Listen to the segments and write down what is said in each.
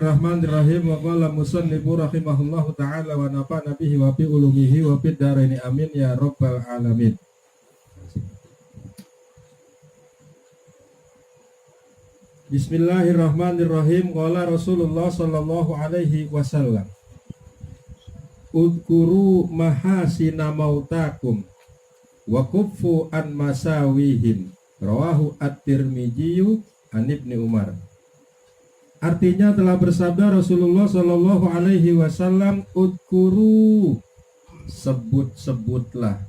Bismillahirrahmanirrahim. Wa qala musannifu rahimahullahu ta'ala wa nafa'na bihi wa bi ulumihi wa fid dharaini amin ya rabbal alamin. Bismillahirrahmanirrahim. Qala Rasulullah sallallahu alaihi wasallam, udhkuru mahasina mautakum wa kuffu an masawihim. Rawahu at-Tirmidzi an Ibnu Umar. Artinya telah bersabda Rasulullah sallallahu alaihi wasallam, udhkuru, sebut-sebutlah,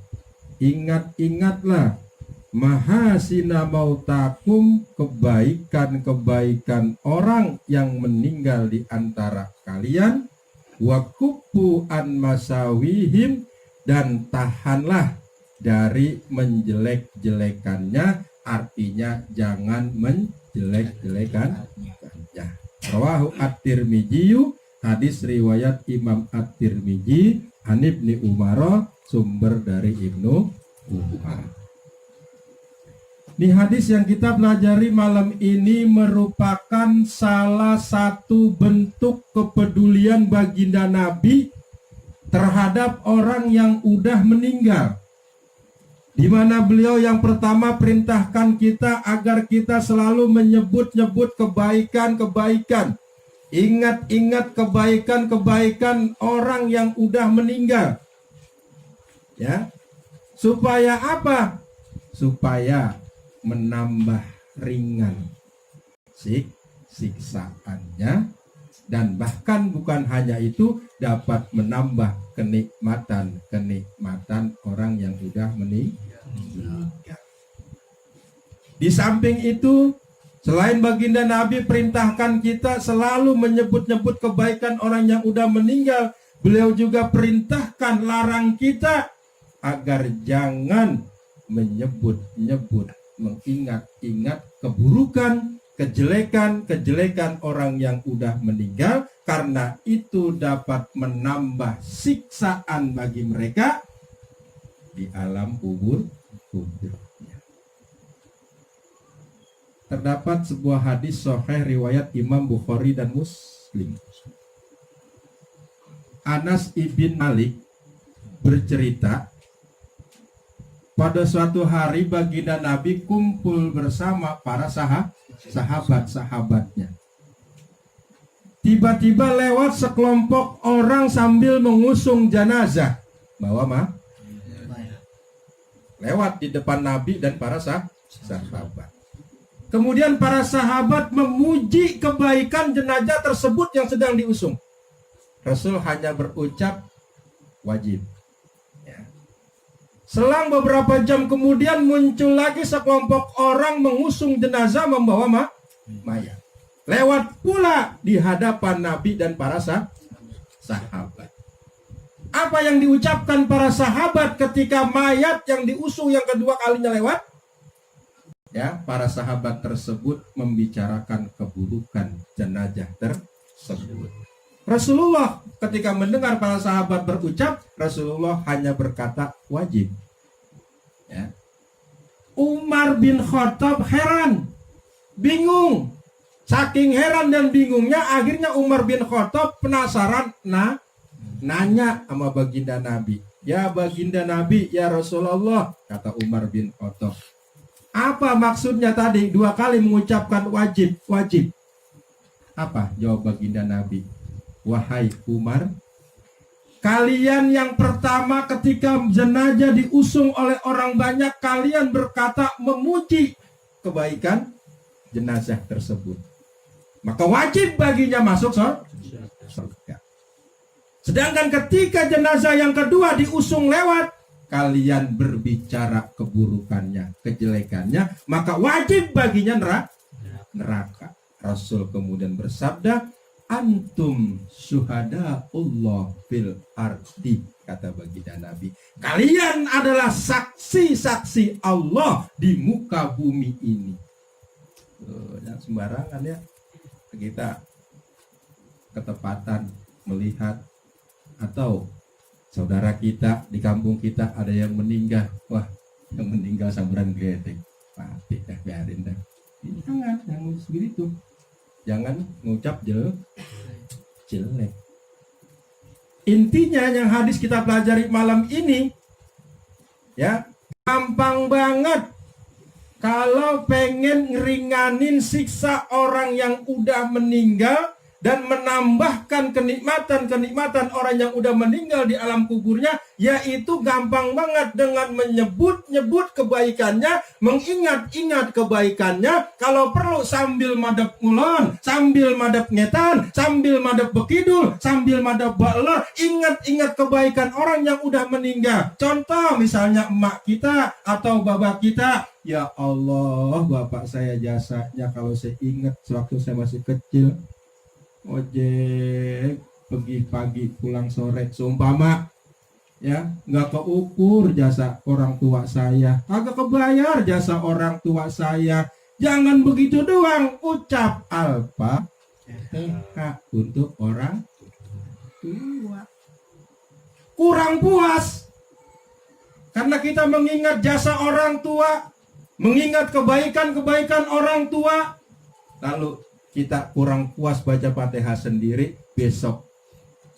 ingat-ingatlah, mahasina mautakum, kebaikan-kebaikan orang yang meninggal di antara kalian, wa kuffu an masawihim, dan tahanlah dari menjelek-jelekannya, artinya jangan menjelek-jelekannya. Rawahu at-Tirmidzi, hadis riwayat Imam at-Tirmidzi an Ibnu Umar, sumber dari Ibnu Umar. Ini hadis yang kita pelajari malam ini merupakan salah satu bentuk kepedulian baginda Nabi terhadap orang yang udah meninggal, di mana beliau yang pertama perintahkan kita agar kita selalu menyebut-nyebut kebaikan-kebaikan, ingat-ingat kebaikan-kebaikan orang yang udah meninggal. Ya. Supaya apa? Supaya menambah ringan siksaannya, dan bahkan bukan hanya itu, dapat menambah kenikmatan orang yang sudah meninggal. Di samping itu, selain baginda Nabi perintahkan kita selalu menyebut-nyebut kebaikan orang yang sudah meninggal, beliau juga perintahkan, larang kita agar jangan menyebut-nyebut, mengingat-ingat keburukan, kejelekan orang yang udah meninggal, karena itu dapat menambah siksaan bagi mereka di alam kuburnya. Terdapat sebuah hadis sahih riwayat Imam Bukhari dan Muslim. Anas ibn Malik bercerita, pada suatu hari baginda Nabi kumpul bersama para sahabat-sahabatnya. Tiba-tiba lewat sekelompok orang sambil mengusung jenazah. Lewat di depan Nabi dan para sahabat. Kemudian para sahabat memuji kebaikan jenazah tersebut yang sedang diusung. Rasul hanya berucap wajib. Selang beberapa jam kemudian muncul lagi sekelompok orang mengusung jenazah membawa mayat. Lewat pula di hadapan Nabi dan para sahabat. Apa yang diucapkan para sahabat ketika mayat yang diusung yang kedua kalinya lewat? Ya, para sahabat tersebut membicarakan keburukan jenazah tersebut. Rasulullah ketika mendengar para sahabat berucap, Rasulullah hanya berkata wajib. Ya. Umar bin Khattab heran, bingung. Saking heran dan bingungnya, akhirnya Umar bin Khattab penasaran, nanya sama baginda Nabi. Ya baginda Nabi, ya Rasulullah, kata Umar bin Khattab, apa maksudnya tadi dua kali mengucapkan wajib? Apa jawab baginda Nabi? Wahai Umar, kalian yang pertama ketika jenazah diusung oleh orang banyak, kalian berkata memuji kebaikan jenazah tersebut, maka wajib baginya masuk surga. Sedangkan ketika jenazah yang kedua diusung lewat, kalian berbicara keburukannya, kejelekannya, maka wajib baginya neraka. Rasul kemudian bersabda, antum syuhadaullah fil ardi, kata baginda Nabi, kalian adalah saksi-saksi Allah di muka bumi ini. Jangan sembarangan ya kita ketepatan melihat, atau saudara kita di kampung kita ada yang meninggal, wah yang meninggal samburan gledek, mati biarin dah. Jangan begitu. Jangan ngucap jelek. Intinya yang hadis kita pelajari malam ini, ya, gampang banget kalau pengen ngeringanin siksa orang yang udah meninggal dan menambahkan kenikmatan-kenikmatan orang yang udah meninggal di alam kuburnya, yaitu gampang banget dengan menyebut-nyebut kebaikannya, mengingat-ingat kebaikannya, kalau perlu sambil madep ngulon, sambil madep ngetan, sambil madep bekidul, sambil madep balor, ingat-ingat kebaikan orang yang udah meninggal. Contoh misalnya emak kita atau bapak kita, ya Allah, bapak saya jasanya kalau saya ingat sewaktu saya masih kecil, ojek pergi pagi pulang sore, seumpama ya nggak keukur jasa orang tua saya, kagak kebayar jasa orang tua saya. Jangan begitu doang, ucap Al-Fatihah untuk orang tua. Kurang puas karena kita mengingat jasa orang tua, mengingat kebaikan-kebaikan orang tua, lalu kita kurang puas baca Fatihah sendiri. Besok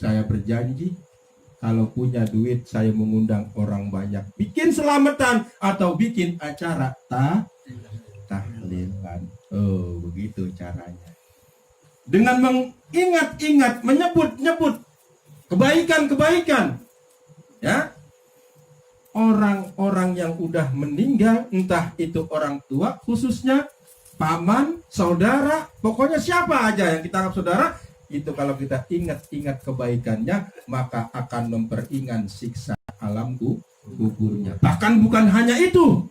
saya berjanji kalau punya duit saya mengundang orang banyak, bikin selamatan atau bikin acara tahlilan. Oh, begitu caranya. Dengan mengingat-ingat, menyebut-nyebut kebaikan-kebaikan, ya, orang-orang yang udah meninggal, entah itu orang tua khususnya, paman, saudara, pokoknya siapa aja yang kita anggap saudara, itu kalau kita ingat-ingat kebaikannya, maka akan memperingan siksa alam kuburnya. Bahkan bukan hanya itu,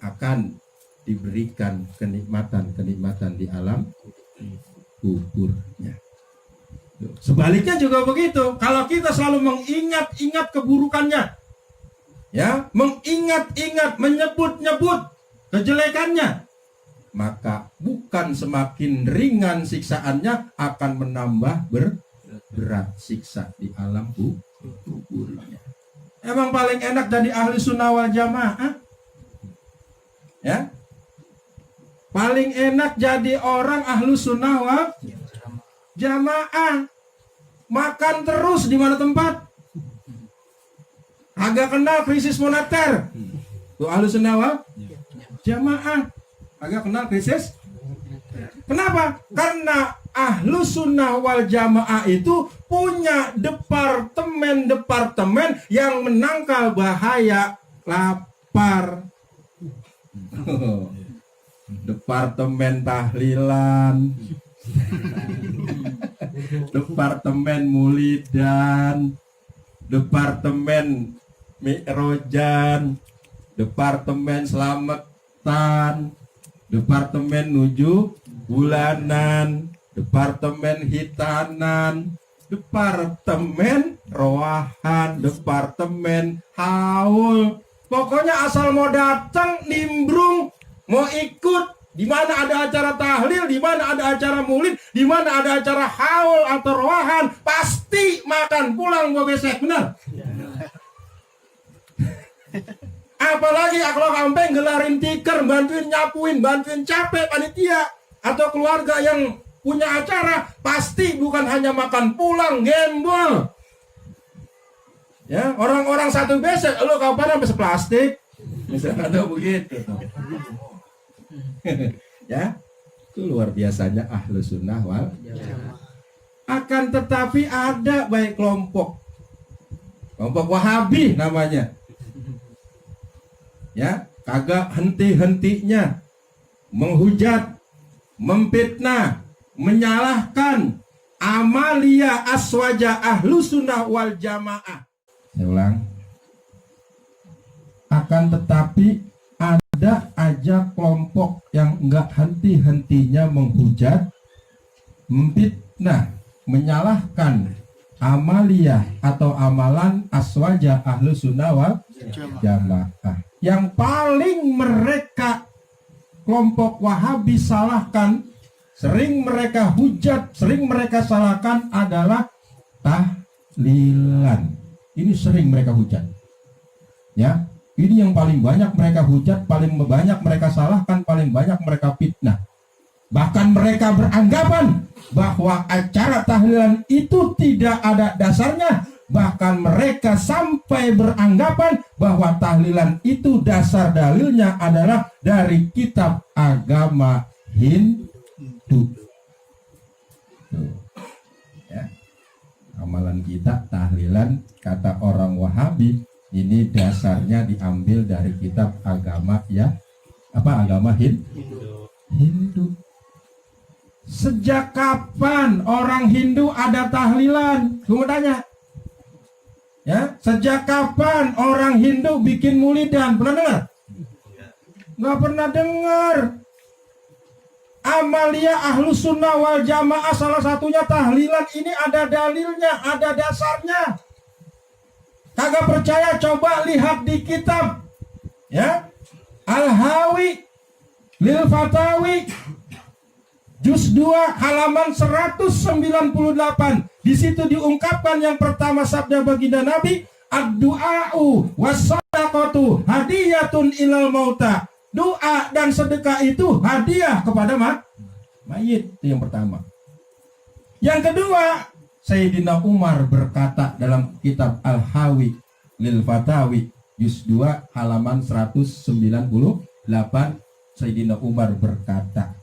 akan diberikan kenikmatan-kenikmatan di alam kuburnya. Sebaliknya juga begitu, kalau kita selalu mengingat-ingat keburukannya, ya, mengingat-ingat, menyebut-nyebut kejelekannya, maka bukan semakin ringan siksaannya, akan menambah berat siksa di alam kuburnya. Emang paling enak jadi ahli sunnah wal jamaah, ya, paling enak jadi orang ahlu sunnah wal jamaah. Makan terus di mana tempat, agak kenal krisis moneter, tuh ahlu sunnah wal jamaah. Agak kenal krisis. Kenapa? Karena ahlu sunnah wal jamaah itu punya departemen-departemen yang menangkal bahaya lapar. Departemen tahlilan, departemen mulidan, departemen mi'rojan, departemen selamatan, departemen nuju bulanan, departemen hitanan, departemen roahan, departemen haul. Pokoknya asal mau datang, nimbrung, mau ikut, di mana ada acara tahlil, di mana ada acara maulid, di mana ada acara haul atau roahan, pasti makan pulang gua besek, benar? Apalagi kalau sampai gelarin tikar, bantuin nyapuin, bantuin capek panitia atau keluarga yang punya acara, pasti bukan hanya makan pulang, gembol. Ya, orang-orang satu besek, lo kapan sampai seplastik, misalnya atau begitu. Ya, itu luar biasanya ahlu sunnah wal jamaah. Akan tetapi ada baik kelompok Wahabi namanya, ya, kagak henti-hentinya menghujat, memfitnah, menyalahkan amalia aswaja ahlu sunnah wal jamaah. Saya ulang. Akan tetapi ada aja kelompok yang enggak henti-hentinya menghujat, memfitnah, menyalahkan amalia atau amalan aswaja ahlu sunnah wal jamaah. Yang paling mereka kelompok Wahabi salahkan, sering mereka hujat, sering mereka salahkan adalah tahlilan. Ini sering mereka hujat, ya. Ini yang paling banyak mereka hujat, paling banyak mereka salahkan, paling banyak mereka fitnah. Bahkan mereka beranggapan bahwa acara tahlilan itu tidak ada dasarnya. Bahkan mereka sampai beranggapan bahwa tahlilan itu dasar dalilnya adalah dari kitab agama Hindu. Tuh. Ya. Amalan kita tahlilan, kata orang Wahabi, ini dasarnya diambil dari kitab agama agama Hindu. Sejak kapan orang Hindu ada tahlilan? Tunggu tanya. Ya, sejak kapan orang Hindu bikin mulidan? Pernah dengar? Nggak pernah dengar. Amalia Ahlus Sunnah wal Jamaah salah satunya tahlilan, ini ada dalilnya, ada dasarnya. Kagak percaya, coba lihat di kitab ya Al-Hawi Lil Fatawi Juz 2 halaman 198. Di situ diungkapkan yang pertama sabda baginda Nabi, ad-du'a'u was-sadaqatu hadiyatun ilal mauta. Doa dan sedekah itu hadiah kepada mayit. Itu yang pertama. Yang kedua, Sayyidina Umar berkata dalam kitab Al-Hawi Lil Fatawi Juz 2 halaman 198, Sayyidina Umar berkata,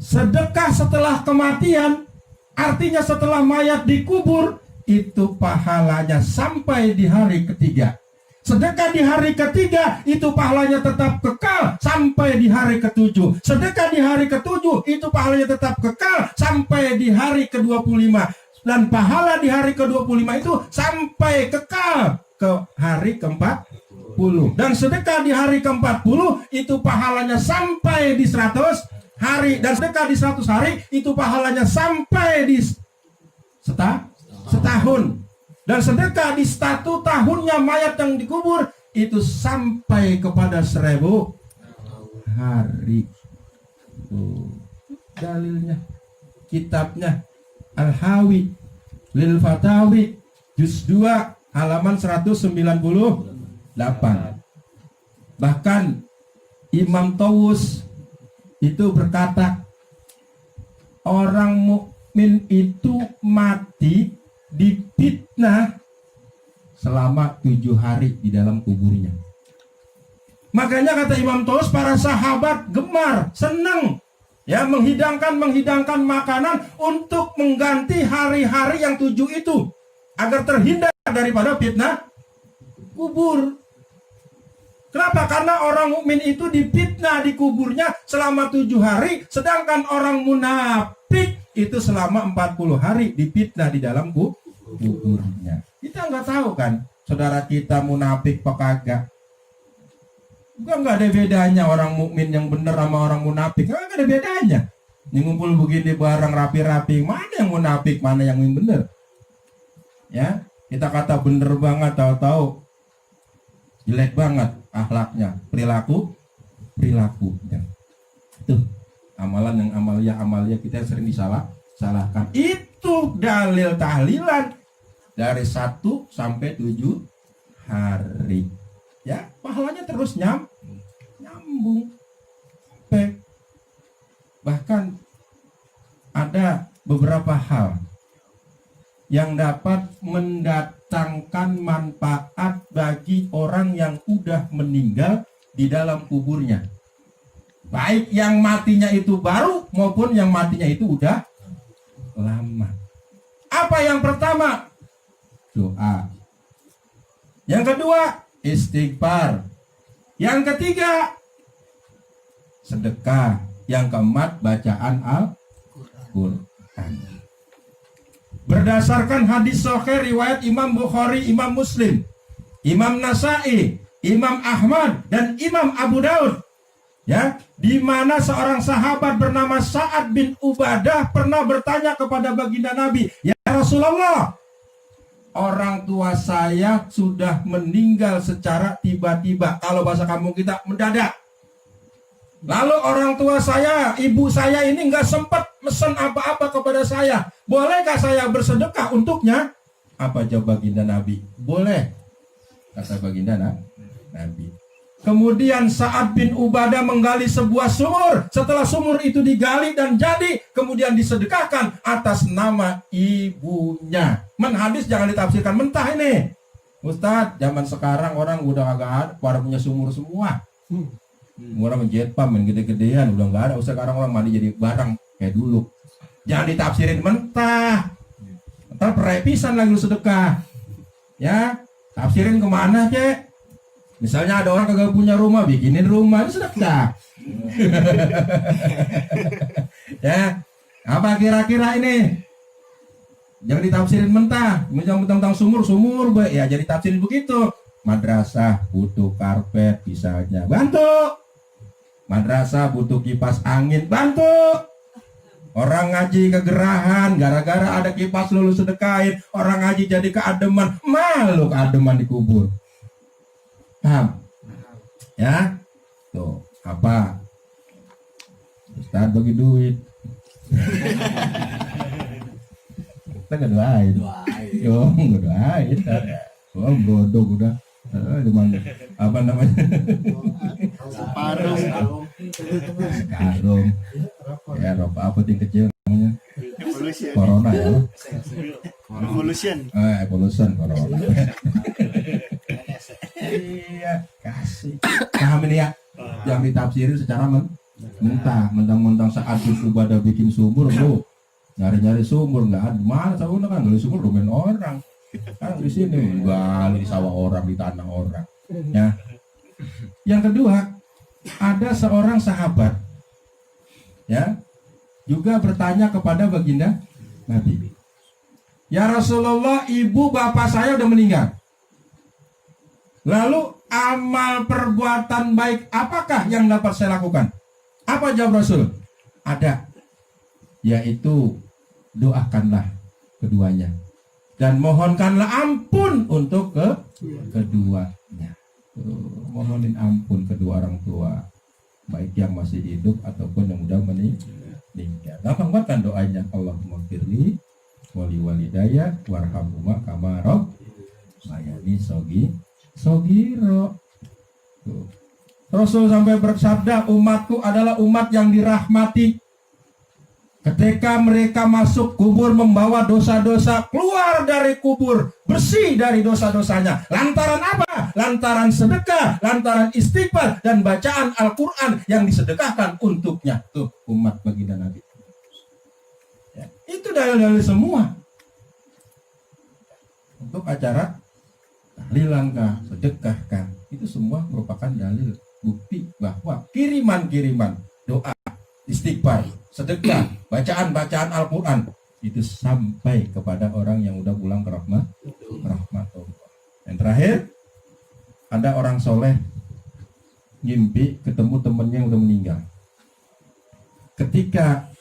sedekah setelah kematian, artinya setelah mayat dikubur, itu pahalanya sampai di hari ketiga. Sedekah di hari ketiga, itu pahalanya tetap kekal sampai di hari ketujuh. Sedekah di hari ketujuh, itu pahalanya tetap kekal sampai di hari ke-25. Dan pahala di hari ke-25 itu sampai kekal ke hari ke-40. Dan sedekah di hari ke-40, itu pahalanya sampai di 100 hari. Dan sedekah di 100 hari, itu pahalanya sampai di setahun. Dan sedekah di 1 tahunnya mayat yang dikubur, itu sampai kepada 1000 hari. Dalilnya, kitabnya Al-Hawi Lil Fatawi Juz 2 halaman 198. Bahkan Imam Tawus itu berkata, orang mukmin itu mati difitnah selama 7 hari di dalam kuburnya. Makanya kata Imam Tawus, para sahabat gemar, senang ya menghidangkan makanan untuk mengganti hari-hari yang 7 itu agar terhindar daripada fitnah kubur. Kenapa? Karena orang mukmin itu difitnah di kuburnya selama 7 hari, sedangkan orang munafik itu selama 40 hari difitnah di dalam kuburnya. Kita nggak tahu kan, saudara kita munafik apa kagak? Nggak ada bedanya orang mukmin yang benar sama orang munafik. Nggak ada bedanya. Ini ngumpul begini bareng rapi-rapi, mana yang munafik, mana yang benar? Ya, kita kata bener banget, tahu-tahu jelek banget akhlaknya, perilakunya. Tuh, amalan yang amalia kita yang sering disalahkan. Itu dalil tahlilan dari 1 sampai 7 hari. Ya, pahalanya terus nyambung. Bahkan ada beberapa hal yang dapat mendatangkan manfaat bagi orang yang udah meninggal di dalam kuburnya. Baik yang matinya itu baru maupun yang matinya itu udah lama. Apa yang pertama? Doa. Yang kedua, istighfar. Yang ketiga, sedekah. Yang keempat, bacaan Al-Quran. Berdasarkan hadis sahih riwayat Imam Bukhari, Imam Muslim, Imam Nasai, Imam Ahmad, dan Imam Abu Daud, ya, di mana seorang sahabat bernama Sa'ad bin Ubadah pernah bertanya kepada baginda Nabi, ya Rasulullah, orang tua saya sudah meninggal secara tiba-tiba. Kalau bahasa kampung kita, mendadak. Lalu orang tua saya, ibu saya ini nggak sempat mesen apa-apa kepada saya. Bolehkah saya bersedekah untuknya? Apa jawab baginda Nabi? Boleh, kata baginda Nabi. Kemudian Sa'ad bin Ubadah menggali sebuah sumur. Setelah sumur itu digali dan jadi, kemudian disedekahkan atas nama ibunya. Hadis jangan ditafsirkan mentah ini. Ustadz, zaman sekarang orang udah agak ada, pada punya sumur semua. Orang menjet pump, main gede-gedean, udah nggak ada. Sekarang orang mandi jadi barang kayak dulu. Jangan ditafsirin mentah. Ntar perepisan lagi lu sedekah. Ya, tafsirin kemana, Cek? Misalnya ada orang kagak punya rumah, bikinin rumah, itu sedekah. Ya, apa kira-kira ini? Jangan ditafsirin mentah. Jangan mentang-mentang sumur, ya jadi tafsirin begitu. Madrasah butuh karpet, misalnya, bantu. Madrasah butuh kipas angin, bantu. Orang ngaji kegerahan, gara-gara ada kipas lu sedekahin. Orang ngaji jadi keademan, malu keademan dikubur. Paham? Ya? Tuh, apa? Ustaz bagi duit. Kita nggak doain. Yo, nggak doain. Oh, bodoh udah. Dimana? Apa namanya? Karung. Ya, rokok apa yang kecil namanya? Corona ya. Evolution corona. Iya, kasih. Paham ini ya? Yang ditafsirin secara mentang-mentang Sa'ad bin Ubadah bikin sumur, bro. Nyari-nyari sumur nggak ada. Mana tahu kan gali sumur domain orang. Kan di sini gali di sawah orang, di tanah orang. Ya. Yang kedua, ada seorang sahabat, ya, juga bertanya kepada baginda Nabi. Ya Rasulullah, ibu bapak saya udah meninggal. Lalu amal perbuatan baik apakah yang dapat saya lakukan? Apa jawab Rasul? Ada, yaitu doakanlah keduanya dan mohonkanlah ampun untuk keduanya. Mohonin ampun kedua orang tua, baik yang masih hidup ataupun yang udah meninggal. Gampang banget kan doanya. Allahumma firli wali walidaya warhamhuma kama rabbayani sogiro. Tuh. Rasul sampai bersabda, umatku adalah umat yang dirahmati. Ketika mereka masuk kubur membawa dosa-dosa, keluar dari kubur bersih dari dosa-dosanya. Lantaran apa? Lantaran sedekah, lantaran istighfar dan bacaan Al-Quran yang disedekahkan untuknya. Tuh umat baginda Nabi. Ya, itu dalil-dalil semua. Untuk acara tahlilan, sedekahkan, itu semua merupakan dalil bukti bahwa kiriman-kiriman doa, istighfar, sedekah, bacaan-bacaan Al-Quran itu sampai kepada orang yang udah pulang ke rahmatullah. Yang terakhir, ada orang soleh ngimpi ketemu temennya yang udah meninggal. Ketika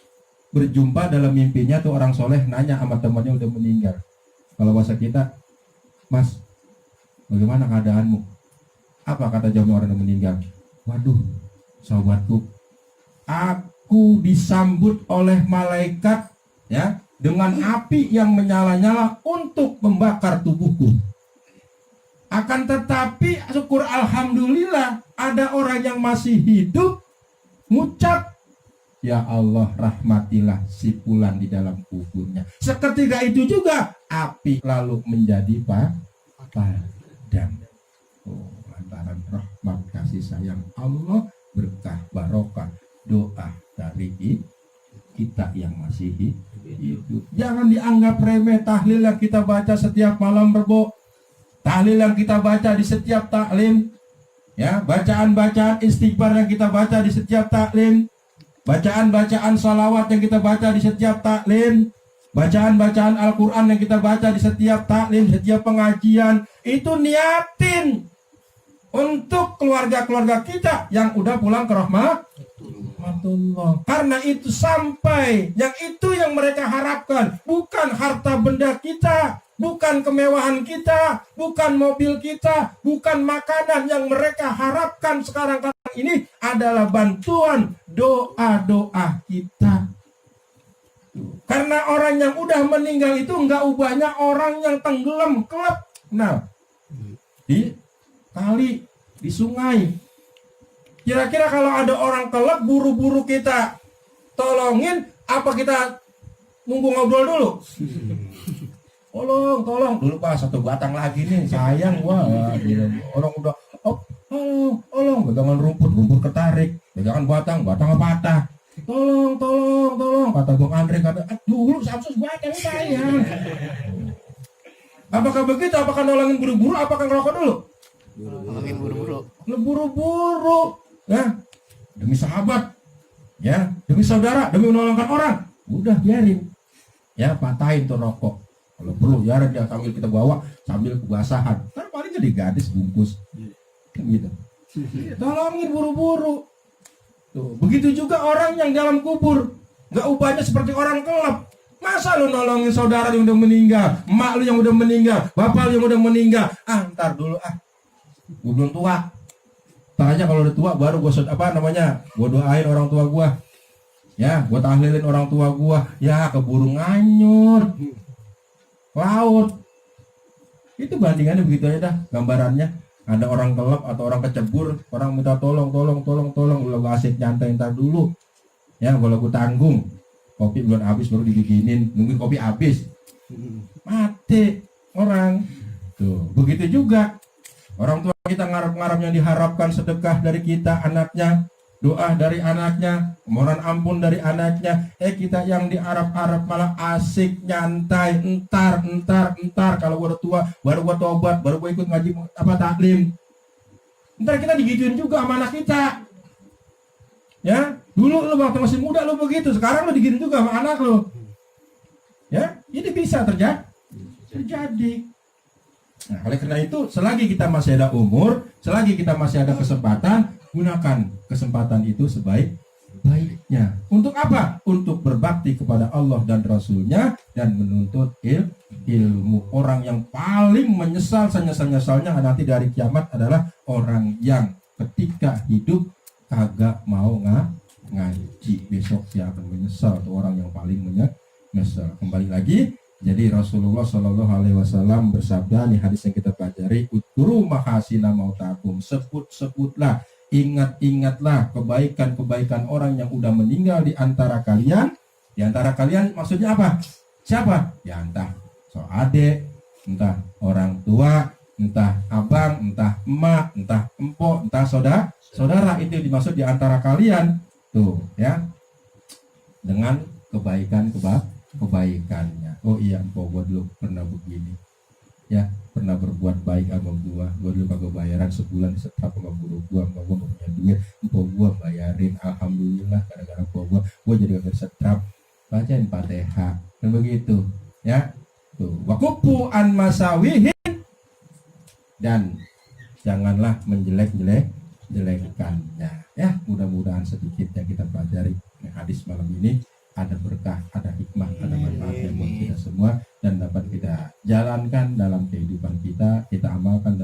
berjumpa dalam mimpinya tuh orang soleh nanya sama temannya udah meninggal. Kalau bahasa kita, Mas, bagaimana keadaanmu? Apa kata jawab orang yang meninggal? Waduh, sahabatku, aku disambut oleh malaikat ya dengan api yang menyala-nyala untuk membakar tubuhku. Akan tetapi syukur alhamdulillah ada orang yang masih hidup ngucap, ya Allah rahmatilah si fulan di dalam kuburnya. Seketika itu juga api lalu menjadi padam. Oh, lantaran rahmat kasih sayang Allah, berkah barokah doa dari kita yang masih hidup. Jangan dianggap remeh tahlil yang kita baca setiap malam Rebo, tahlil yang kita baca di setiap taklim, ya, bacaan-bacaan istighfar yang kita baca di setiap taklim, bacaan-bacaan salawat yang kita baca di setiap taklim, bacaan-bacaan Al-Quran yang kita baca di setiap taklim, setiap pengajian, itu niatin untuk keluarga-keluarga kita yang udah pulang ke rahmatullah. Karena itu sampai yang itu yang mereka harapkan, bukan harta benda kita, bukan kemewahan kita, bukan mobil kita, bukan makanan. Yang mereka harapkan sekarang ini adalah bantuan doa-doa kita. Karena orang yang udah meninggal itu enggak ubahnya orang yang tenggelam kelap. Nah, di kali, di sungai, Kira-kira kalau ada orang kelab buru-buru kita tolongin, apa kita nunggu ngobrol dulu? Tolong dulu Pak, satu batang lagi nih, sayang wah. Orang udah tolong, pegangan rumput ketarik, pegangan batang patah. Tolong, kata Bung Andre, kata dulu Samsus batang sayang. Apakah begitu? Apakah nolongin buru-buru? Apakah ngerokok dulu? Nolongin buru-buru. Buru-buru, ya, demi sahabat, ya, demi saudara, demi menolongkan orang, udah biarin, ya, patahin tuh rokok. Kalau perlu, ya, dia sambil kita bawa, sambil kebasahan. Ntar paling jadi gadis bungkus, gitu. Tolongin buru-buru. Tuh, begitu juga orang yang dalam kubur, nggak ubahnya seperti orang kelab. Masa lu nolongin saudara yang udah meninggal, emak lu yang udah meninggal, bapak lu yang udah meninggal? Ntar dulu gue belum tua. Ntar aja kalau udah tua baru gue gue doain orang tua gue, ya, gue tahlilin orang tua gue, ya, keburu nganyur laut. Itu bandingannya begitu aja dah, gambarannya. Ada orang kelap atau orang kecebur, orang minta tolong, lu asik nyantai ntar dulu, ya, kalau gue tanggung. Kopi belum habis baru dibikinin, nungguin kopi habis, mati orang. Tuh, begitu juga orang tua kita ngarap-ngarap yang diharapkan sedekah dari kita, anaknya, doa dari anaknya, mohon ampun dari anaknya. Kita yang diharap-harap malah asik nyantai, entar kalau gua udah tua baru gua tobat, baru gua ikut ngaji taklim. Entar kita digituin juga sama anak kita. Ya, dulu lu waktu masih muda lu begitu, sekarang lu digituin juga sama anak lu. Ya, ini bisa terjadi. Nah, oleh karena itu, selagi kita masih ada umur, selagi kita masih ada kesempatan, gunakan kesempatan itu sebaik-baiknya. Untuk apa? Untuk berbakti kepada Allah dan Rasul-Nya dan menuntut ilmu. Orang yang paling menyesal, senyesal-nyesalnya nanti dari kiamat adalah orang yang ketika hidup kagak mau ngaji. Besok dia akan menyesal, atau orang yang paling menyesal. Kembali lagi, jadi Rasulullah Shallallahu Alaihi Wasallam bersabda, nih hadis yang kita pelajari, udkuru mahasina mautakum, sebutlah, ingatlah kebaikan orang yang udah meninggal di antara kalian. Di antara kalian maksudnya apa? Siapa? Ya, entah adik, entah orang tua, entah abang, entah emak, entah empok, entah saudara, itu dimaksud di antara kalian. Tuh, ya, dengan kebaikannya. Oh iya, empok gua dulu pernah begini, ya, pernah berbuat baik sama gua dulu kagak bayaran sebulan disetrap sama guru gua gak punya duit, empok gua bayarin, alhamdulillah, gara-gara empok gua jadi gak disetrap. Bacain Fatihah, dan begitu, ya. Tuh, wakupu an masawihin, dan janganlah menjelek-jelekannya. Ya, mudah-mudahan sedikit yang kita pelajari hadis malam ini ada berkah, ada hikmah, ada manfaatnya buat kita semua, dan dapat kita jalankan dalam kehidupan kita amalkan